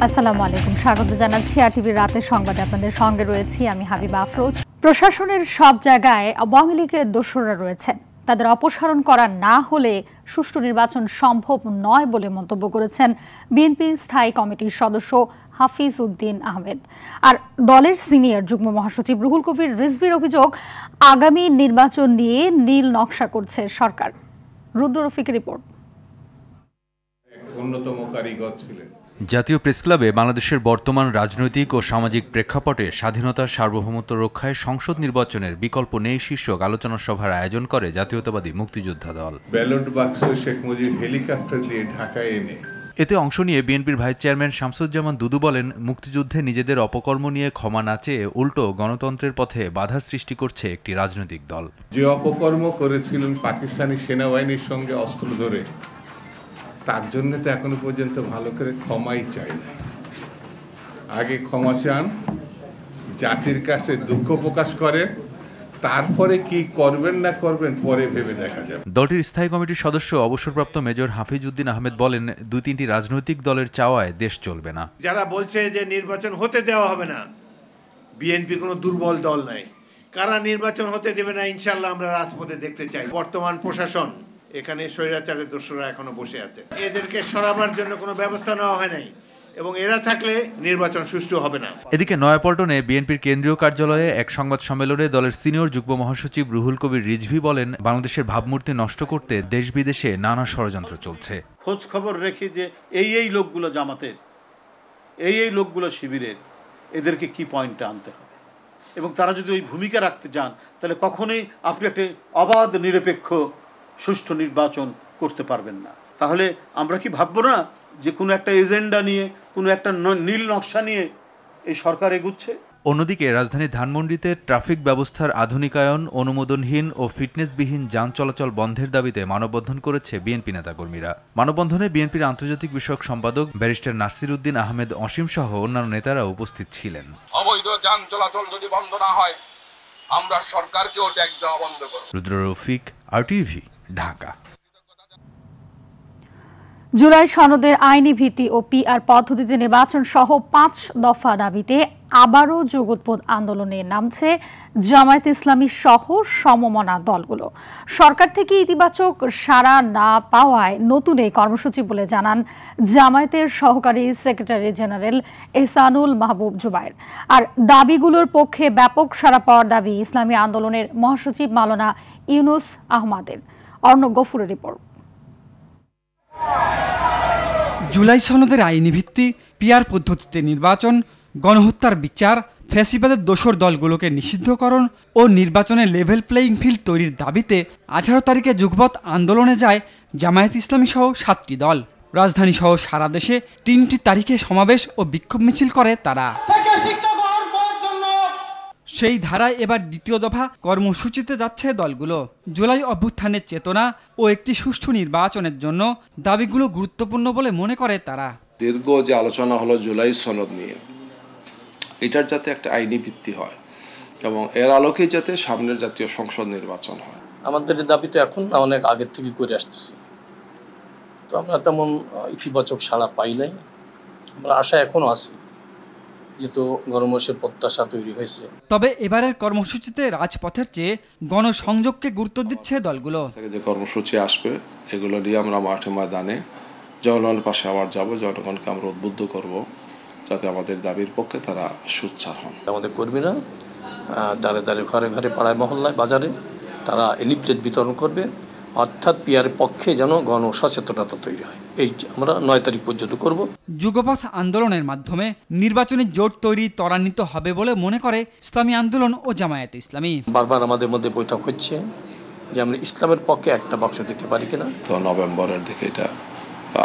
আসসালামু আলাইকুম, স্বাগত জানাচ্ছি আরটিভির রাতের সংবাদে। আপনাদের সঙ্গে রয়েছি আমি হাবিবা আফরোজ। প্রশাসনের সব জায়গায় আওয়ামী লীগের দোসররা রয়েছে, তাদের অপসারণ করা না হলে সুষ্ঠু নির্বাচন সম্ভব নয় বলে মন্তব্য করেছেন বিএনপি স্থায়ী কমিটির সদস্য হাফিজ উদ্দিন আহমেদ। আর দলের সিনিয়র যুগ্ম মহাসচিব রুহুল কবির রিজভীর অভিযোগ, আগামী নির্বাচন নিয়ে নীল নকশা করছে সরকার। রুদ্র রফিকের রিপোর্ট। অন্যতম কারিগর ছিলেন। জাতীয় প্রেসক্লাবে বাংলাদেশের বর্তমান রাজনৈতিক ও সামাজিক প্রেক্ষাপটে স্বাধীনতার সার্বভৌমত্ব রক্ষায় সংসদ নির্বাচনের বিকল্প নেই শীর্ষক আলোচনা সভার আয়োজন করে জাতীয়তাবাদী মুক্তিযোদ্ধা দল। ব্যালট বাক্স শেখ মুজিব হেলিকপ্টার দিয়ে ঢাকায় এনে এতে অংশ নিয়ে বিএনপির ভাইস চেয়ারম্যান শামসুজ্জামান দুদু বলেন, মুক্তিযুদ্ধে নিজেদের অপকর্ম নিয়ে ক্ষমা না চেয়ে উল্টো গণতন্ত্রের পথে বাধা সৃষ্টি করছে একটি রাজনৈতিক দল। যে অপকর্ম করেছিলেন পাকিস্তানি সেনাবাহিনীর সঙ্গে অস্ত্র ধরে, তার জন্য তো এখনো পর্যন্ত ভালো করে ক্ষমাই চাই না। আগে ক্ষমা চান, জাতির কাছে দুঃখ প্রকাশ করেন, তারপরে কি করবেন না করবেন পরে ভেবে দেখা যাবে। দলটির স্থায়ী কমিটির সদস্য অবসরপ্রাপ্ত মেজর হাফিজ উদ্দিন আহমেদ বলেন, দুই তিনটি রাজনৈতিক দলের চাওয়ায় দেশ চলবে না। যারা বলছে যে নির্বাচন হতে দেওয়া হবে না, বিএনপি কোনো দুর্বল দল নাই, কারা নির্বাচন হতে দেবে না ইনশাল্লাহ আমরা রাজপথে দেখতে চাই। বর্তমান প্রশাসন এখানে স্বৈরাচারের দোসররা এখনো বসে আছে, এদেরকে সরাবার জন্য কোনো ব্যবস্থা নেওয়া হয় নাই এবং এরা থাকলে নির্বাচন সুষ্ঠু হবে না। এদিকে নয়াপল্টনে বিএনপির কেন্দ্রীয় কার্যালয়ে এক সংবাদ সম্মেলনে দলের সিনিয়র যুগ্ম মহাসচিব রুহুল কবির রিজভী বলেন, বাংলাদেশের ভাবমূর্তি নষ্ট করতে দেশ বিদেশে নানা ষড়যন্ত্র চলছে। খোঁজ খবর রেখে যে এই লোকগুলো জামাতের, এই লোকগুলো শিবিরের, এদেরকে কি পয়েন্টে আনতে হবে এবং তারা যদি ওই ভূমিকা রাখতে যান তাহলে কখনোই আপনি একটা অবাধ নিরপেক্ষ সুষ্ঠু নির্বাচন করতে পারবেন না। তাহলে আমরা কি ভাববো না যে কোনো একটা এজেন্ডা নিয়ে, কোনো একটা নীল নকশা নিয়ে এই সরকার এগুচ্ছে? অন্যদিকে রাজধানীর ধানমন্ডিতে ট্রাফিক ব্যবস্থার আধুনিকায়ন, অনুমোদনহীন ও ফিটনেসবিহীন যান চলাচল বন্ধের দাবিতে মানববন্ধন করেছে বিএনপি নেতাকর্মীরা। মানববন্ধনে বিএনপির আন্তর্জাতিক বিষয়ক সম্পাদক ব্যারিস্টার নাসির উদ্দিন আহমেদ অসীম সহ অন্যান্য নেতারা উপস্থিত ছিলেন। অবৈধ যান চলাচল যদি বন্ধ না হয়, আমরা সরকারকেও ট্যাক্স দেওয়া বন্ধ করব। রুদ্র রফিক, আরটিভি, ঢাকা। জুলাই সনদের আইনি ভিত্তি ও পিআর পদ্ধতিতে নির্বাচন সহ ৫ দফা দাবিতে আবারও যুগোৎপদ আন্দোলনে নামছে জামায়াত ইসলামী সহ সমমনা দলগুলো। সরকার থেকে ইতিবাচক সাড়া না পাওয়ায় নতুন এই কর্মসূচি বলে জানান জামায়াতের সহকারী সেক্রেটারি জেনারেল এহসানুল মাহবুব জুবায়ের। আর দাবিগুলোর পক্ষে ব্যাপক সাড়া পাওয়ার দাবি ইসলামী আন্দোলনের মহাসচিব মাওলানা ইউনুস আহমদের। অর্ণব গফুরের রিপোর্ট। জুলাই সনদের আইনি ভিত্তি, পিআর পদ্ধতিতে নির্বাচন, গণহত্যার বিচার, ফ্যাসিবাদের দোসর দলগুলোকে নিষিদ্ধকরণ ও নির্বাচনে লেভেল প্লেয়িং ফিল্ড তৈরির দাবিতে 18 তারিখে যুগপৎ আন্দোলনে যায় জামায়াত ইসলামী সহ 7টি দল। রাজধানী সহ সারা দেশে 3টি তারিখে সমাবেশ ও বিক্ষোভ মিছিল করে তারা। সেই ধারায় এবার দ্বিতীয় দফা কর্মসূচিতে যাচ্ছে দলগুলো। জুলাই অভ্যুত্থানের চেতনা ও একটি সুষ্ঠু নির্বাচনের জন্য দাবিগুলো গুরুত্বপূর্ণ বলে মনে করে তারা। দীর্ঘ যে আলোচনা হলো জুলাই সনদ নিয়ে, এটার যাতে একটা আইনি ভিত্তি হয় এবং এর আলোকেই যাতে সামনের জাতীয় সংসদ নির্বাচন হয়। আমাদের দাবি তো এখন অনেক আগের থেকে করে আসতেছি, তো আমরা তেমন ইতিবাচক সাড়া পাই নাই। আমরা আশা এখনো আছি, যেহেতু গণমানুষের প্রত্যাশা তৈরি হয়েছে। তবে এবারের কর্মসূচিতে রাজপথের চেয়ে গণসংযোগকে গুরুত্ব দিচ্ছে দলগুলো। যে কর্মসূচি আসবে এগুলো নিয়ে আমরা মাঠে ময়দানে জনগণের পাশে আবার যাব, জনগণকে আমরা উদ্বুদ্ধ করব যাতে আমাদের দাবির পক্ষে তারা সোচ্চার হন। আমাদের কর্মীরা দাঁড়ে দাঁড়ে ঘরে ঘরে পাড়ায় মহল্লায় বাজারে তারা লিফলেট বিতরণ করবে, অর্থাৎ পিআর পক্ষে যেন গণসচেতনতা তৈরি হয়। এই আমরা 9 তারিখ পর্যন্ত করব। যুগপৎ আন্দোলনের মাধ্যমে নির্বাচনী জোট তৈরি ত্বরান্বিত হবে বলে মনে করে ইসলামী আন্দোলন ও জামায়াত ইসলামী। বারবার আমাদের মধ্যে বৈঠক হচ্ছে যে আমরা ইসলামের পক্ষে একটা বাক্স দিতে পারি কিনা। তো নভেম্বরের দিকে এটা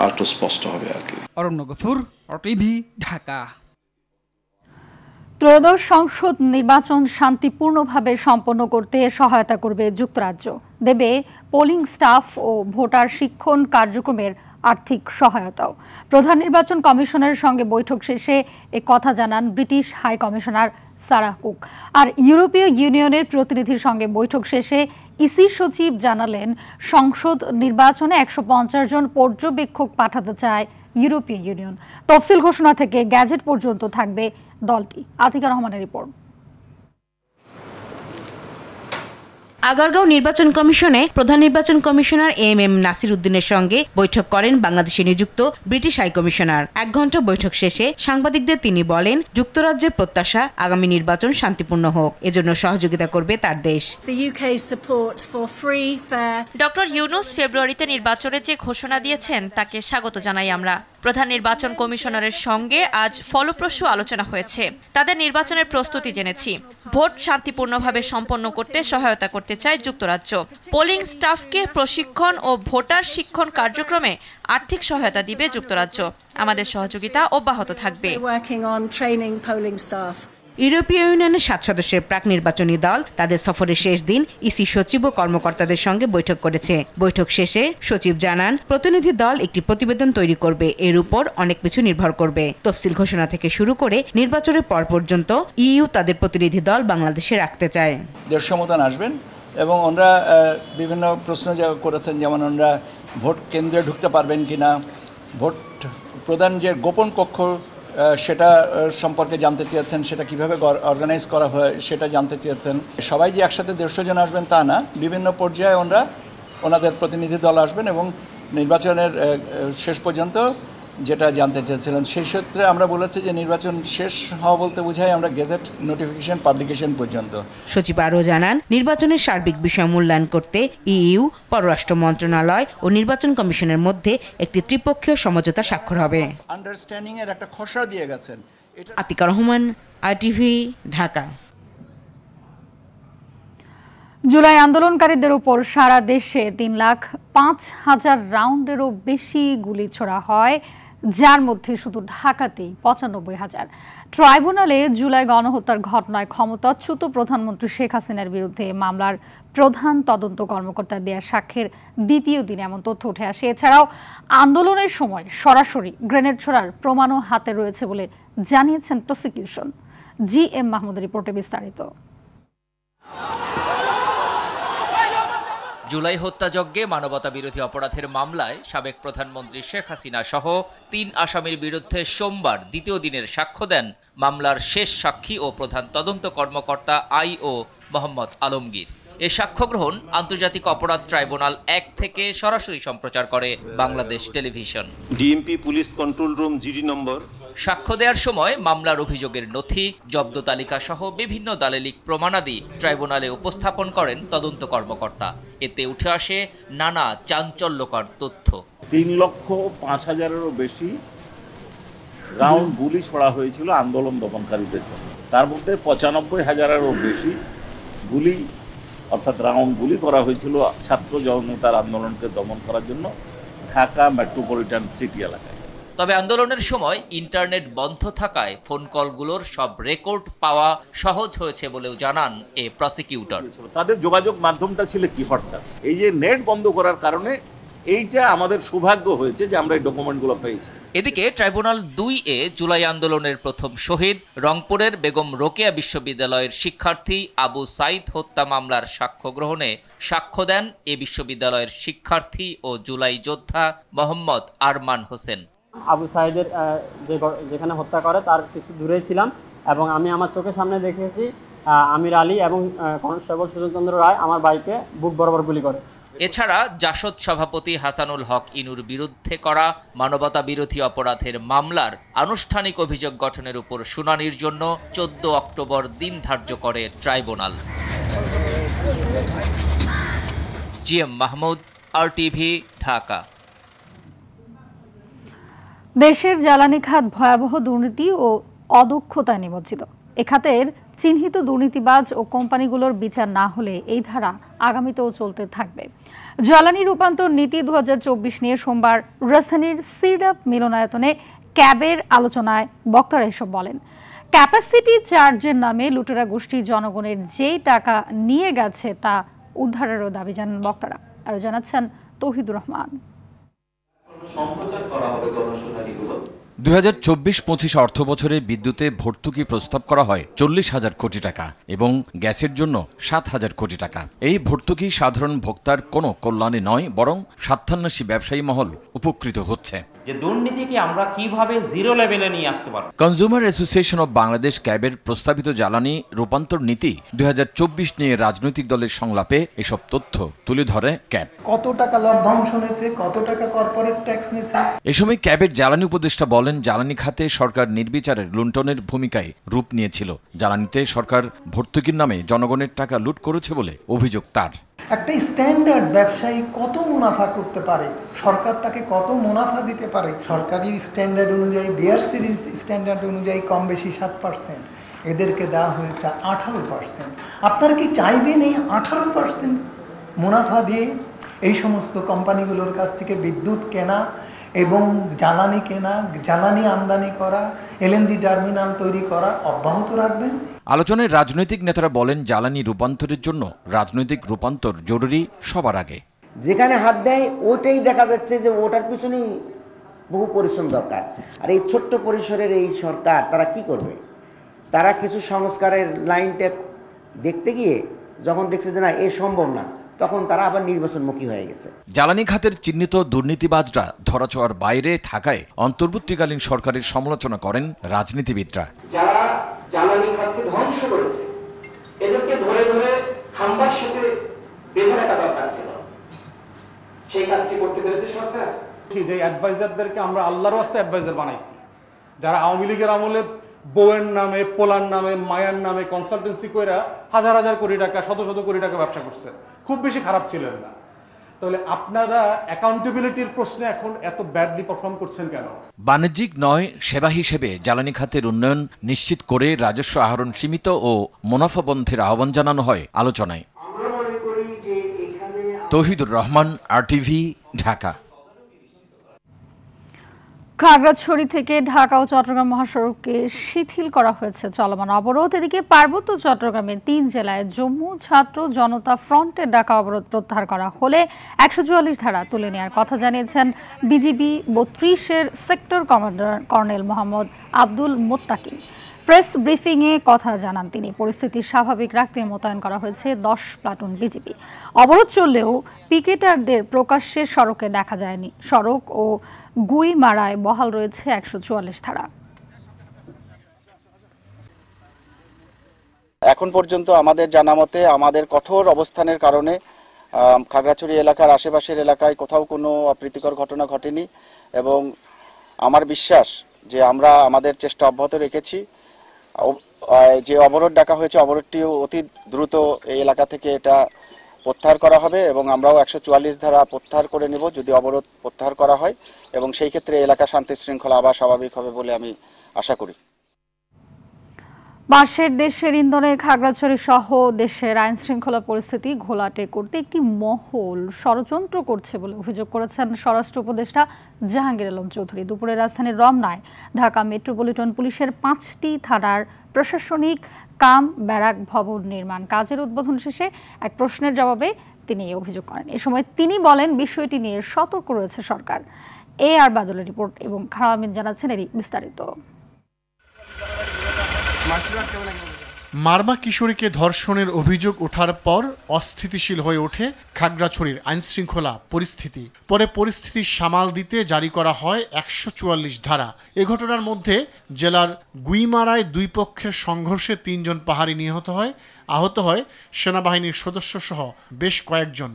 আরো স্পষ্ট হবে আর কি। অরণ্য গফুর, আরটিভি, ঢাকা। ত্রয়োদশ সংসদ নির্বাচন শান্তিপূর্ণভাবে সম্পন্ন করতে সহায়তা করবে যুক্তরাজ্য, দেবে পোলিং স্টাফ ও ভোটার শিক্ষণ কার্যক্রমের আর্থিক সহায়তাও। প্রধান নির্বাচন কমিশনের সঙ্গে বৈঠক শেষে এ কথা জানান British high commissioner Sarah Cook. আর ইউরোপীয় ইউনিয়নের প্রতিনিধির সঙ্গে বৈঠক শেষে ইসি সচিব জানালেন, সংসদ নির্বাচনে 150 জন পর্যবেক্ষক পাঠাতে চায় ইউরোপীয় ইউনিয়ন। তফসিল ঘোষণা থেকে গ্যাজেট পর্যন্ত থাকবে দলটি। আতিকা রহমানের রিপোর্ট। আগারগাঁও নির্বাচন কমিশনে প্রধান নির্বাচন কমিশনার এম নাসির উদ্দিনের সঙ্গে বৈঠক করেন বাংলাদেশে নিযুক্ত ব্রিটিশ হাই কমিশনার। 1 ঘণ্টা বৈঠক শেষে সাংবাদিকদের তিনি বলেন, যুক্তরাজ্যের প্রত্যাশা আগামী নির্বাচন শান্তিপূর্ণ হোক, এজন্য সহযোগিতা করবে তার দেশ। ডক্টর ইউনূস ফেব্রুয়ারিতে নির্বাচনের যে ঘোষণা দিয়েছেন তাকে স্বাগত জানাই আমরা। প্রধান নির্বাচন কমিশনারের সঙ্গে আজ ফলপ্রসূ আলোচনা হয়েছে। তাদের নির্বাচনের প্রস্তুতি জেনেছি। ভোট শান্তিপূর্ণভাবে সম্পন্ন করতে সহায়তা করতে চায় যুক্তরাজ্য। পোলিং স্টাফকে প্রশিক্ষণ ও ভোটার শিক্ষণ কার্যক্রমে আর্থিক সহায়তা দিবে যুক্তরাজ্য। আমাদের সহযোগিতা অব্যাহত থাকবে। ইউরোপীয় ইউনিয়নের 7 সদস্যের প্রাক নির্বাচনী দল তাদের সফরের শেষ দিন ইসি সচিব ও কর্মকর্তাদের সঙ্গে বৈঠক করেছে। বৈঠক শেষে সচিব জানান, প্রতিনিধি দল একটি প্রতিবেদন তৈরি করবে। এর উপর অনেক কিছু নির্ভর করবে। তফসিল ঘোষণা থেকে শুরু করে নির্বাচনের পর পর্যন্ত ইইউ তাদের প্রতিনিধি দল বাংলাদেশে রাখতে চায়। 150 মতন আসবেন এবং ওনারা বিভিন্ন প্রশ্ন করেছেন, যেমন ওনারা ভোট কেন্দ্রে ঢুকতে পারবেন কিনা, ভোট প্রদান যে গোপন কক্ষ সেটা সম্পর্কে জানতে চেয়েছেন, সেটা কিভাবে অর্গানাইজ করা হয় সেটা জানতে চেয়েছেন। সবাই যে একসাথে 150 জন আসবেন তা না, বিভিন্ন পর্যায়ে ওনাদের প্রতিনিধি দল আসবেন এবং নির্বাচনের শেষ পর্যন্ত যেটা জানতে চেয়েছিলেন সেই সূত্রে আমরা বলেছি যে নির্বাচন শেষ হওয়া বলতে বোঝায় আমরা গেজেট নোটিফিকেশন পাবলিকেশন পর্যন্ত। সচিব আরও জানান, নির্বাচনের সার্বিক বিষয় মূল্যায়ন করতে ইইউ, পররাষ্ট্র মন্ত্রণালয় ও নির্বাচন কমিশনের মধ্যে একটি ত্রিপক্ষীয় সমঝোতা স্বাক্ষর হবে। আন্ডারস্ট্যান্ডিং এর একটা খসড়া দিয়ে গেছেন। আতিকা রহমান, আরটিভি, ঢাকা। জুলাই আন্দোলনকারীদের উপর সারা দেশে 3,05,000 রাউন্ডেরও বেশি গুলি ছোড়া হয়, যার মধ্যে শুধু ঢাকাতেই 95,000। ট্রাইব্যুনালে জুলাই গণহত্যার ঘটনায় ক্ষমতাচ্যুত প্রধানমন্ত্রী শেখ হাসিনার বিরুদ্ধে মামলার প্রধান তদন্ত কর্মকর্তা দেয়া সাক্ষ্যের দ্বিতীয় দিন এমন তথ্য উঠে আসে। এছাড়াও আন্দোলনের সময় সরাসরি গ্রেনেড ছোড়ার প্রমাণও হাতে রয়েছে বলে জানিয়েছেন প্রসিকিউশন। GM মাহমুদের রিপোর্টে বিস্তারিত। জুলাই হত্যাযজ্ঞে মানবতা বিরোধী অপরাধের মামলায় সাবেক প্রধানমন্ত্রী শেখ হাসিনা সহ 3 আসামির বিরুদ্ধে সোমবার দ্বিতীয় দিনের সাক্ষ্য দেন মামলার শেষ সাক্ষী ও প্রধান তদন্ত কর্মকর্তা IO মোহাম্মদ আলমগীর। এ সাক্ষ্য গ্রহণ আন্তর্জাতিক অপরাধ ট্রাইব্যুনাল 1 থেকে সরাসরি সম্প্রচার করে Bangladesh television. DMP police control room GD number. সাক্ষ্য দেওয়ার সময় মামলার অভিযোগের নথি, জব্দ তালিকা সহ বিভিন্ন দালিলিক প্রমাণাদি ট্রাইব্যুনালে উপস্থাপন করেন তদন্ত কর্মকর্তা। এতে উঠে আসে নানা চাঞ্চল্যকর তথ্য। 3,05,000-এরও বেশি রাউন্ড গুলি ছোড়া হয়েছিল আন্দোলন দমনকারীদের জন্য। তার মধ্যে 95,000-এরও বেশি গুলি অর্থাৎ রাউন্ড গুলি করা হয়েছিল ছাত্র জনতার আন্দোলনকে দমন করার জন্য ঢাকা মেট্রোপলিটন সিটি এলাকায়। তবে আন্দোলনের সময় ইন্টারনেট বন্ধ থাকায় ফোন কলগুলোর সব রেকর্ড পাওয়া সহজ হয়েছে বলেও জানান এ প্রসিকিউটর। তাদের যোগাযোগ মাধ্যমটা ছিল কি হোয়াটসঅ্যাপ। এই যে নেট বন্ধ করার কারণে এইটা আমাদের সৌভাগ্য হয়েছে যে আমরা এই ডকুমেন্টগুলো পেয়েছি। এদিকে ট্রাইব্যুনাল 2A জুলাই আন্দোলনের প্রথম শহীদ রংপুরের বেগম রোকেয়া বিশ্ববিদ্যালয়ের শিক্ষার্থী আবু সাইদ হত্যা মামলার সাক্ষ্য গ্রহণে সাক্ষ্য দেন এ বিশ্ববিদ্যালয়ের শিক্ষার্থী ও জুলাই যোদ্ধা মোহাম্মদ আরমান হোসেন। আবু সাইদের যেখানে হত্যা করে তার কিছু দূরেই ছিলাম এবং আমি আমার চোখের সামনে দেখেছি আমির আলী এবং কনস্টেবল সুজনচন্দ্র রায় আমার বাইকে বুক বরাবর গুলি করে। এছাড়া জাসদ সভাপতি হাসানুল হক ইনুর বিরুদ্ধে করা মানবতা বিরোধী অপরাধের মামলার আনুষ্ঠানিক অভিযোগ গঠনের উপর শুনানির জন্য 14 অক্টোবর দিন ধার্য করে tribunal. GM Mahmud, RTV, Dhaka. দেশের জ্বালানি খাত ভয়াবহ দুর্নীতি ও অদক্ষতায় নিমজ্জিত। এ খাতের চিহ্নিত দুর্নীতিবাজ ও কোম্পানিগুলোর বিচার না হলে এই ধারা আগামীতেও চলতে থাকবে। জ্বালানি রূপান্তর নীতি 2024 নিয়ে সোমবার রাজধানীর সিডাপ মিলনায়তনে ক্যাবের আলোচনায় বক্তারা এসব বলেন। ক্যাপাসিটি চার্জের নামে লুটেরা গোষ্ঠী জনগণের যেই টাকা নিয়ে গেছে তা উদ্ধারেরও দাবি জানান বক্তারা। আরও জানাচ্ছেন তৌহিদুর রহমান। 2024-25 অর্থ বছরে বিদ্যুতে ভর্তুকি প্রস্তাব করা হয় 40,000 কোটি টাকা এবং গ্যাসের জন্য 7,000 কোটি টাকা। এই ভর্তুকি সাধারণ ভোক্তার কোনো কল্যাণে নয়, বরং স্বার্থান্বেষী ব্যবসায়ী মহল উপকৃত হচ্ছে। যে দুর্নীতিকে আমরা কিভাবে জিরো লেভেলে নিয়ে আসতে পারব। কনজিউমার অ্যাসোসিয়েশন অব বাংলাদেশ ক্যাবের প্রস্তাবিত জ্বালানি রূপান্তর নীতি 2024 নিয়ে রাজনৈতিক দলের সংলাপে এসব তথ্য তুলে ধরে ক্যাব। কত টাকা লভ্যাংশ নিয়েছে, কত টাকা কর্পোরেট ট্যাক্স নিয়েছে। এ সময় ক্যাবের জ্বালানি উপদেষ্টা বলেন, জ্বালানি খাতে সরকার নির্বিচারে লুণ্ঠনের ভূমিকায় রূপ নিয়েছিল। জ্বালানিতে সরকার ভর্তুকির নামে জনগণের টাকা লুট করেছে বলে অভিযোগ তার। একটা স্ট্যান্ডার্ড ব্যবসায়ী কত মুনাফা করতে পারে, সরকার তাকে কত মুনাফা দিতে পারে, সরকারি স্ট্যান্ডার্ড অনুযায়ী, বিআরসির স্ট্যান্ডার্ড অনুযায়ী কম বেশি 7%, এদেরকে দেওয়া হয়েছে 18%। আপনারা কি চাইবেন এই 18% মুনাফা দিয়ে এই সমস্ত কোম্পানিগুলোর কাছ থেকে বিদ্যুৎ কেনা এবং জ্বালানি কেনা, জ্বালানি আমদানি করা, এলএনজি টার্মিনাল তৈরি করা অব্যাহত রাখবেন? আলোচনায় রাজনৈতিক নেতারা বলেন, জ্বালানি রূপান্তরের জন্য রাজনৈতিক রূপান্তর জরুরি সবার আগে। যেখানে হাত দেয় ওটাই দেখা যাচ্ছে যে ওটার পিছনেই বহু পরিশ্রম দরকার। আর এই ছোট্ট পরিসরের এই সরকার তারা কি করবে? তারা কিছু সংস্কারের লাইনটা দেখতে গিয়ে যখন দেখছে যে না এ সম্ভব না, তখন তারা আবার নির্বাচনমুখী হয়ে গেছে। জ্বালানি খাতের চিহ্নিত দুর্নীতিবাজরা ধরাছোঁয়ার বাইরে থাকায় অন্তর্বর্তীকালীন সরকারের সমালোচনা করেন রাজনীতিবিদরা। যারা জ্বালানি খাতকে ধ্বংস করেছে এদেরকে ধরে ধরে খাম্বার সাথে বেঁধে রাখা দরকার ছিল, সেই কাজটি করতে পেরেছে সরকার। যে অ্যাডভাইজারদেরকে আমরা আল্লাহর ওয়াস্তে অ্যাডভাইজার বানাইছি, যারা আওয়ামী লীগের আমলে বউয়ের নামে, পোলার নামে, মায়ের নামে কনসালটেন্সি করে হাজার হাজার কোটি টাকা, শত শত কোটি টাকা ব্যবসা করছেন, খুব বেশি খারাপ ছিলেন না। তাহলে আপনারা অ্যাকাউন্টেবিলিটির প্রশ্নে এখন এত ব্যাডলি পারফর্ম করছেন কেন? বাণিজ্যিক নয়, সেবা হিসেবে জ্বালানি খাতের উন্নয়ন নিশ্চিত করে রাজস্ব আহরণ সীমিত ও মুনাফা বন্ধের আহ্বান জানানো হয় আলোচনায়। তৌহিদুর রহমান, RTV, ঢাকা। খাগড়াছড়ি থেকে ঢাকা ও চট্টগ্রাম মহাসড়ককে শিথিল করা হয়েছে চলমান অবরোধ। এদিকে পার্বত্য চট্টগ্রামের 3 জেলায় জম্মু ছাত্র জনতা ফ্রন্টের ডাকা অবরোধ প্রত্যাহার করা হলে 144 ধারা তুলে নেওয়ার কথা জানিয়েছেন বিজিবি 32-এর sector commander colonel Mohammad Abdul Mottakin. Press ব্রিফিংয়ে কথা জানান তিনি। পরিস্থিতি স্বাভাবিক রাখতে মোতায়েন করা হয়েছে 10 প্লাটুন বিজিবি। অবরোধ চললেও পিকেটারদের প্রকাশ্যে সড়কে দেখা যায়নি। সড়ক ও গুইমারায় বহাল রয়েছে 144 ধারা। এখন পর্যন্ত আমাদের জানা মতে আমাদের কঠোর অবস্থানের কারণে খাগড়াছড়ি এলাকার আশেপাশের এলাকায় কোথাও কোনো অপ্রীতিকর ঘটনা ঘটেনি এবং আমার বিশ্বাস যে আমরা আমাদের চেষ্টা অব্যাহত রেখেছি। যে অবরোধ ডাকা হয়েছে অবরোধটিও অতি দ্রুত এই এলাকা থেকে এটা প্রত্যাহার করা হবে এবং আমরাও 144 ধারা প্রত্যাহার করে নেব যদি অবরোধ প্রত্যাহার করা হয় এবং সেই ক্ষেত্রে এলাকা শান্তি শৃঙ্খলা আবার স্বাভাবিক হবে বলে আমি আশা করি। পাশের দেশের ইন্ধনে খাগড়াছড়ি সহ দেশের আইন শৃঙ্খলা পরিস্থিতি ঘোলাটে করতে একটি মহল ষড়যন্ত্র করছে বলে অভিযোগ করেছেন স্বরাষ্ট্র উপদেষ্টা জাহাঙ্গীর আলম চৌধুরী। দুপুরে রাজধানীর রমনায় ঢাকা মেট্রোপলিটন পুলিশের 5টি থানার প্রশাসনিক কাম ব্যারাক ভবন নির্মাণ কাজের উদ্বোধন শেষে এক প্রশ্নের জবাবে তিনি এই অভিযোগ করেন। এ সময় তিনি বলেন, বিষয়টি নিয়ে সতর্ক রয়েছে সরকার। AR বাদলের রিপোর্ট এবং খারাপ জানাচ্ছেন এরই বিস্তারিত। মারমা কিশোরীকে ধর্ষণের অভিযোগ ওঠার পর অস্থিতিশীল হয়ে ওঠে খাগড়াছড়ির আইনশৃঙ্খলা পরিস্থিতি। পরে পরিস্থিতি সামাল দিতে জারি করা হয় 144 ধারা। এ ঘটনার মধ্যে জেলার গুইমারায় 2 পক্ষের সংঘর্ষে 3 জন পাহাড়ি নিহত হয়, আহত হয় সেনাবাহিনীর সদস্য সহ বেশ কয়েকজন।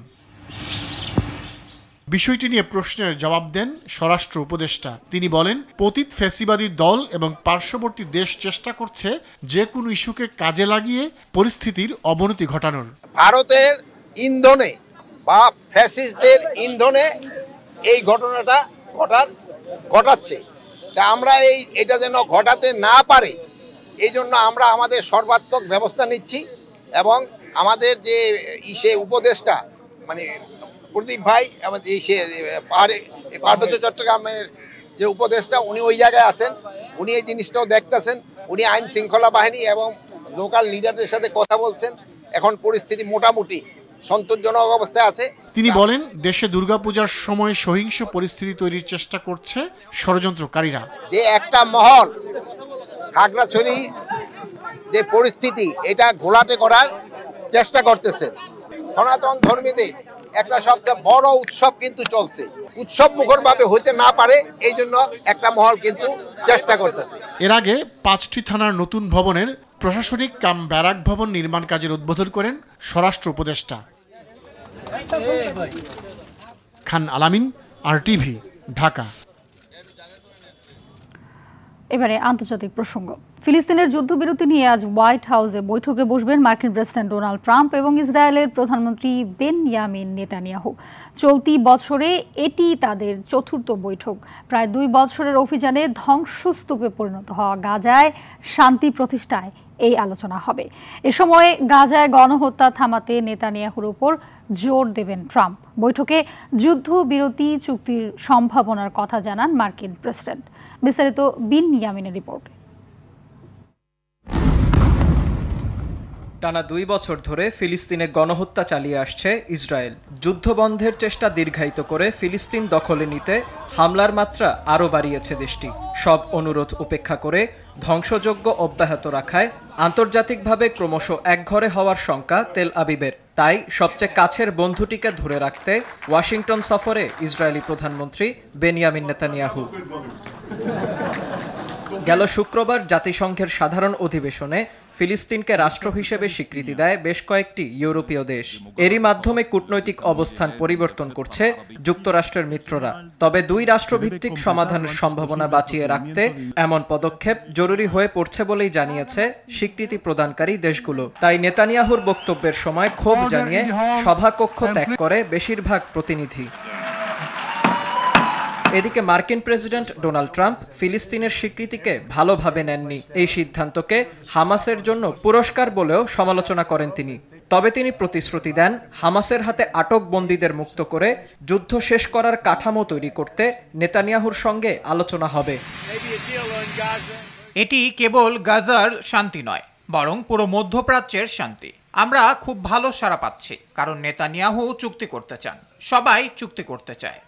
বিষয়টি নিয়ে প্রশ্নের জবাব দেন স্বরাষ্ট্র উপদেষ্টা। তিনি বলেন, পতিত ফ্যাসিবাদী দল এবং পার্শ্ববর্তী দেশ চেষ্টা করছে যে কোনো ইস্যুকে কাজে লাগিয়ে পরিস্থিতির অবনতি ঘটানোর। ভারতের ইন্ধনে বা ফ্যাসিস্টদের ইন্ধনে এই ঘটনাটা ঘটাচ্ছে। তা আমরা এটা যেন ঘটাতে না পারে এই জন্য আমরা আমাদের সর্বাত্মক ব্যবস্থা নিচ্ছি এবং আমাদের যে উপদেষ্টা মানে প্রদীপ ভাই পার্বত্য চট্টগ্রামের যে উপদেষ্টা উনি ওই জায়গায় আছেন, উনি এই জিনিসটাও দেখতেছেন। উনি আইন শৃঙ্খলা বাহিনী এবং লোকাল লিডারদের সাথে কথা বলছেন। এখন পরিস্থিতি মোটামুটি সন্তোষজনক অবস্থায় আছে। তিনি বলেন, দেশে দুর্গাপূজার সময় সহিংস পরিস্থিতি তৈরির চেষ্টা করছে ষড়যন্ত্রকারীরা। যে একটা মহল খাগড়াছড়ি যে পরিস্থিতি এটা ঘোলাটে করার চেষ্টা করতেছে। সনাতন ধর্মীদের একটা সবচেয়ে বড় উৎসব কিন্তু চলছে, উৎসব মুখর ভাবে হইতে না পারে এই জন্য একটা মহল কিন্তু চেষ্টা করতেছে। এর আগে 5টি থানার নতুন ভবনের প্রশাসনিক কাম ব্যারাক ভবন নির্মাণ কাজের উদ্বোধন করেন স্বরাষ্ট্র উপদেষ্টা। খান আলামিন, RTV, ঢাকা। এবারে আন্তর্জাতিক প্রসঙ্গ। ফিলিস্তিনের যুদ্ধবিরতি নিয়ে আজ হোয়াইট হাউসে বৈঠকে বসবেন মার্কিন প্রেসিডেন্ট ডোনাল্ড ট্রাম্প এবং ইসরায়েলের প্রধানমন্ত্রী বেনয়ামিন নেতানিয়াহু। চলতি বছরে এটি তাদের চতুর্থ বৈঠক। প্রায় 2 বছরের অভিযানে ধ্বংসস্তূপে পরিণত হওয়া গাজায় শান্তি প্রতিষ্ঠায় এই আলোচনা হবে। এ সময় গাজায় গণহত্যা থামাতে নেতানিয়াহুর উপর জোর দেবেন ট্রাম্প। বৈঠকে যুদ্ধবিরতি চুক্তির সম্ভাবনার কথা জানান মার্কিন প্রেসিডেন্ট। বিস্তারিত বিনয়ামিনের রিপোর্টে। টানা 2 বছর ধরে ফিলিস্তিনে গণহত্যা চালিয়ে আসছে ইসরায়েল। যুদ্ধবন্ধের চেষ্টা দীর্ঘায়িত করে ফিলিস্তিন দখলে নিতে হামলার মাত্রা আরও বাড়িয়েছে দেশটি। সব অনুরোধ উপেক্ষা করে ধ্বংসযজ্ঞ অব্যাহত রাখায় আন্তর্জাতিকভাবে ক্রমশ একঘরে হওয়ার শঙ্কা তেল আবিবের। তাই সবচেয়ে কাছের বন্ধুটিকে ধরে রাখতে ওয়াশিংটন সফরে ইসরায়েলি প্রধানমন্ত্রী বেনিয়ামিন নেতানিয়াহু। গেল শুক্রবার জাতিসংঘের সাধারণ অধিবেশনে ফিলিস্তিনকে রাষ্ট্র হিসেবে স্বীকৃতি দেয় বেশ কয়েকটি ইউরোপীয় দেশ। এরই মাধ্যমে কূটনৈতিক অবস্থান পরিবর্তন করছে যুক্তরাষ্ট্রের মিত্ররা। তবে 2 রাষ্ট্রভিত্তিক সমাধানের সম্ভাবনা বাঁচিয়ে রাখতে এমন পদক্ষেপ জরুরি হয়ে পড়ছে বলেই জানিয়েছে স্বীকৃতি প্রদানকারী দেশগুলো। তাই নেতানিয়াহুর বক্তব্যের সময় ক্ষোভ জানিয়ে সভাকক্ষ ত্যাগ করে বেশিরভাগ প্রতিনিধি। এদিকে মার্কিন প্রেসিডেন্ট ডোনাল্ড ট্রাম্প ফিলিস্তিনের স্বীকৃতিকে ভালোভাবে নেননি। এই সিদ্ধান্তকে হামাসের জন্য পুরস্কার বলেও সমালোচনা করেন তিনি। তবে তিনি প্রতিশ্রুতি দেন হামাসের হাতে আটক বন্দীদের মুক্ত করে যুদ্ধ শেষ করার কাঠামো তৈরি করতে নেতানিয়াহুর সঙ্গে আলোচনা হবে। এটি কেবল গাজার শান্তি নয়, বরং পুরো মধ্যপ্রাচ্যের শান্তি। আমরা খুব ভালো সাড়া পাচ্ছি, কারণ নেতানিয়াহু চুক্তি করতে চান, সবাই চুক্তি করতে চায়।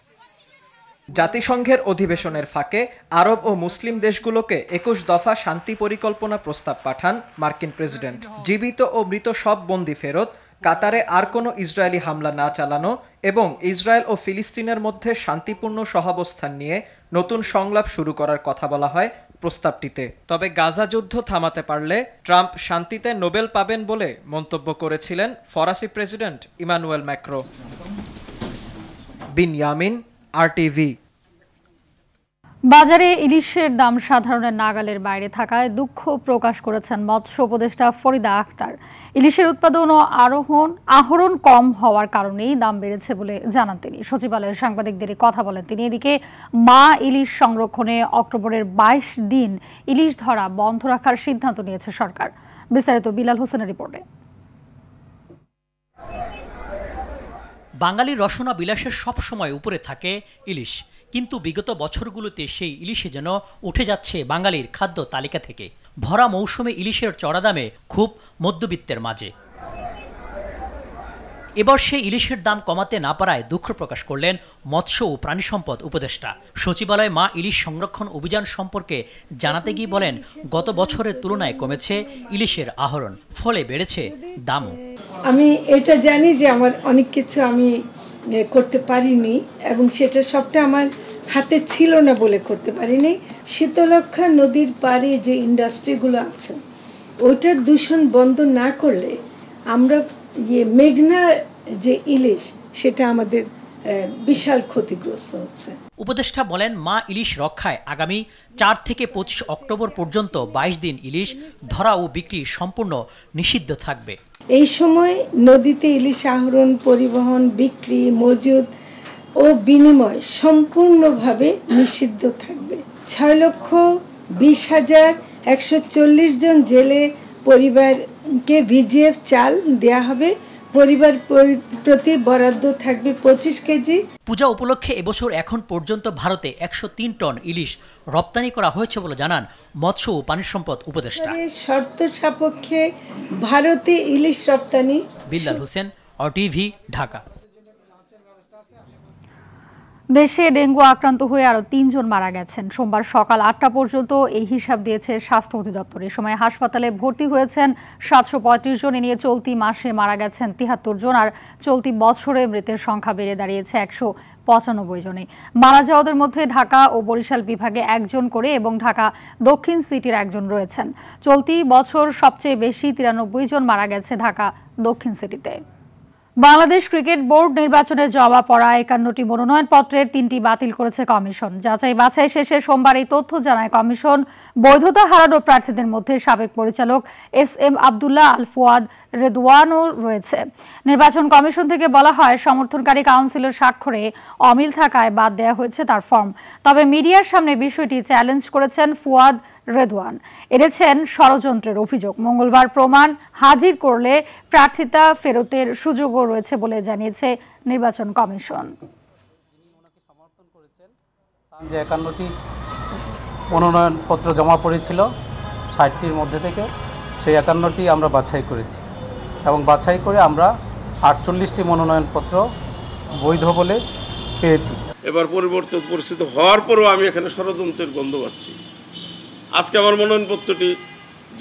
জাতিসংঘের অধিবেশনের ফাঁকে আরব ও মুসলিম দেশগুলোকে 21 দফা শান্তি পরিকল্পনা প্রস্তাব পাঠান মার্কিন প্রেসিডেন্ট। জীবিত ও মৃত সব বন্দী ফেরত, কাতারে আর কোনো ইসরায়েলি হামলা না চালানো এবং ইসরায়েল ও ফিলিস্তিনের মধ্যে শান্তিপূর্ণ সহাবস্থান নিয়ে নতুন সংলাপ শুরু করার কথা বলা হয় প্রস্তাবটিতে। তবে গাজা যুদ্ধ থামাতে পারলে ট্রাম্প শান্তিতে নোবেল পাবেন বলে মন্তব্য করেছিলেন ফরাসি প্রেসিডেন্ট ইমানুয়েল ম্যাক্রো। বিনয়ামিন, RTV। বাজারে ইলিশের দাম সাধারণের নাগালের বাইরে থাকায় দুঃখ প্রকাশ করেছেন মৎস্য উপদেষ্টা ফরিদা আক্তার। ইলিশের উৎপাদন ও আহরণ কম হওয়ার কারণেই দাম বেড়েছে বলে জানান তিনি। সচিবালয়ের সাংবাদিকদের কথা বলেন তিনি। এদিকে মা ইলিশ সংরক্ষণে অক্টোবরের 22 দিন ইলিশ ধরা বন্ধ রাখার সিদ্ধান্ত নিয়েছে সরকার। বিস্তারিত বিলাল হোসেনের রিপোর্টে। বাঙালির রসনা বিলাসের সবসময় উপরে থাকে ইলিশ, কিন্তু বিগত বছরগুলোতে সেই ইলিশে যেন উঠে যাচ্ছে বাঙালির খাদ্য তালিকা থেকে। ভরা মৌসুমে ইলিশের চড়া দামে খুব মধ্যবিত্তের মাঝে। এবার সেই ইলিশের দাম কমাতে না পারায় দুঃখ প্রকাশ করলেন মৎস্য ও প্রাণী সম্পদ উপদেষ্টা। সচিবালয়ে মা ইলিশ সংরক্ষণ অভিযান সম্পর্কে জানাতে গিয়ে বলেন, গত বছরের তুলনায় কমেছে ইলিশের আহরণ, ফলে বেড়েছে দামও। আমি এটা জানি যে আমার অনেক কিছু আমি করতে পারিনি এবং সেটা সবটা আমার হাতে ছিল না বলে করতে পারিনি। শীতলক্ষা নদীর পাড়ে যে ইন্ডাস্ট্রিগুলো আছে ওটার দূষণ বন্ধ না করলে আমরা মেঘনা যে ইলিশ সেটা আমাদের বিশাল ক্ষতিগ্রস্ত হচ্ছে। উপদেষ্টা বলেন, মা ইলিশ রক্ষায় আগামী 4 থেকে 25 অক্টোবর পর্যন্ত 22 দিন ইলিশ ধরা ও বিক্রি সম্পূর্ণ নিষিদ্ধ থাকবে। এই সময় নদীতে ইলিশ আহরণ, পরিবহন, বিক্রি, মজুদ ও বিনিময় সম্পূর্ণভাবে নিষিদ্ধ থাকবে। 6,20,140 জন জেলে পরিবারকে VGF চাল দেয়া হবে। পরিবার প্রতি বরাদ্দ থাকবে 25 কেজি। পূজা উপলক্ষে এবছর এখন পর্যন্ত ভারতে 103 টন ইলিশ রপ্তানি করা হয়েছে বলে জানান মৎস্য ও প্রাণী সম্পদ উপদেষ্টা। শর্ত সাপেক্ষে ভারতে ইলিশ রপ্তানি। বিল্লাল হোসেন, RTV, ঢাকা। দেশে ডেঙ্গু আক্রান্ত হয়ে আরো ৩ জন মারা গেছেন। সোমবার সকাল ৮টা পর্যন্ত এই হিসাব দিয়েছে স্বাস্থ্য অধিদপ্তর। এ সময় হাসপাতালে ভর্তি হয়েছেন ৭৩৫ জন। এ নিয়ে চলতি মাসে মারা গেছেন ৭৩ জন, আর চলতি বছরে মৃতের সংখ্যা বেড়ে দাঁড়িয়েছে ১৯৫ জনে। মারা যাওয়াদের মধ্যে ঢাকা ও বরিশাল বিভাগে ১ জন করে এবং ঢাকা দক্ষিণ সিটির 1 জন রয়েছেন। চলতি বছর সবচেয়ে বেশি ৯৩ জন মারা গেছে ঢাকা দক্ষিণ সিটিতে। বাংলাদেশ ক্রিকেট বোর্ড নির্বাচনে জমা পড়া ৫১টি মনোনয়নপত্রের ৩টি বাতিল করেছে কমিশন। যাচাই বাছাই শেষে সোমবার এই তথ্য জানায় কমিশন। বৈধতা হারানো প্রার্থীদের মধ্যে সাবেক পরিচালক SM আব্দুল্লাহ আল ফুয়াদ রেদওয়ানও রয়েছে। নির্বাচন কমিশন থেকে বলা হয়, সমর্থনকারী কাউন্সিলের স্বাক্ষরে অমিল থাকায় বাদ দেওয়া হয়েছে তার ফর্ম। তবে মিডিয়ার সামনে বিষয়টি চ্যালেঞ্জ করেছেন ফুয়াদ রেদওয়ান। এনেছেন ষড়যন্ত্রের অভিযোগ। মঙ্গলবার প্রমাণ হাজির করলে প্রার্থিতা ফেরতের সুযোগও রয়েছে বলে জানিয়েছে নির্বাচন কমিশন। যে ৫১টি মনোনয়নপত্র জমা পড়েছিল ৬০টির মধ্যে থেকে, সেই ৫১টি আমরা বাছাই করেছি এবং বাছাই করে আমরা ৪৮টি মনোনয়নপত্র বৈধ বলে পেয়েছি। এবার পরিবর্তিত পরিস্থিতি হওয়ার পরেও আমি এখানে ষড়যন্ত্রের গন্ধ পাচ্ছি। আজকে আমার মনোনয়নপত্রটি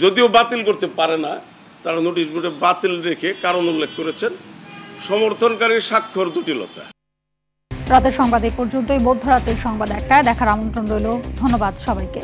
যদিও বাতিল করতে পারে না, তারা নোটিশ বোর্ডে বাতিল রেখে কারণ উল্লেখ করেছেন সমর্থনকারীর স্বাক্ষর জটিলতা। রাতের সংবাদ এই পর্যন্তই। মধ্যরাতের সংবাদ ১টায় দেখার আমন্ত্রণ রইল। ধন্যবাদ সবাইকে।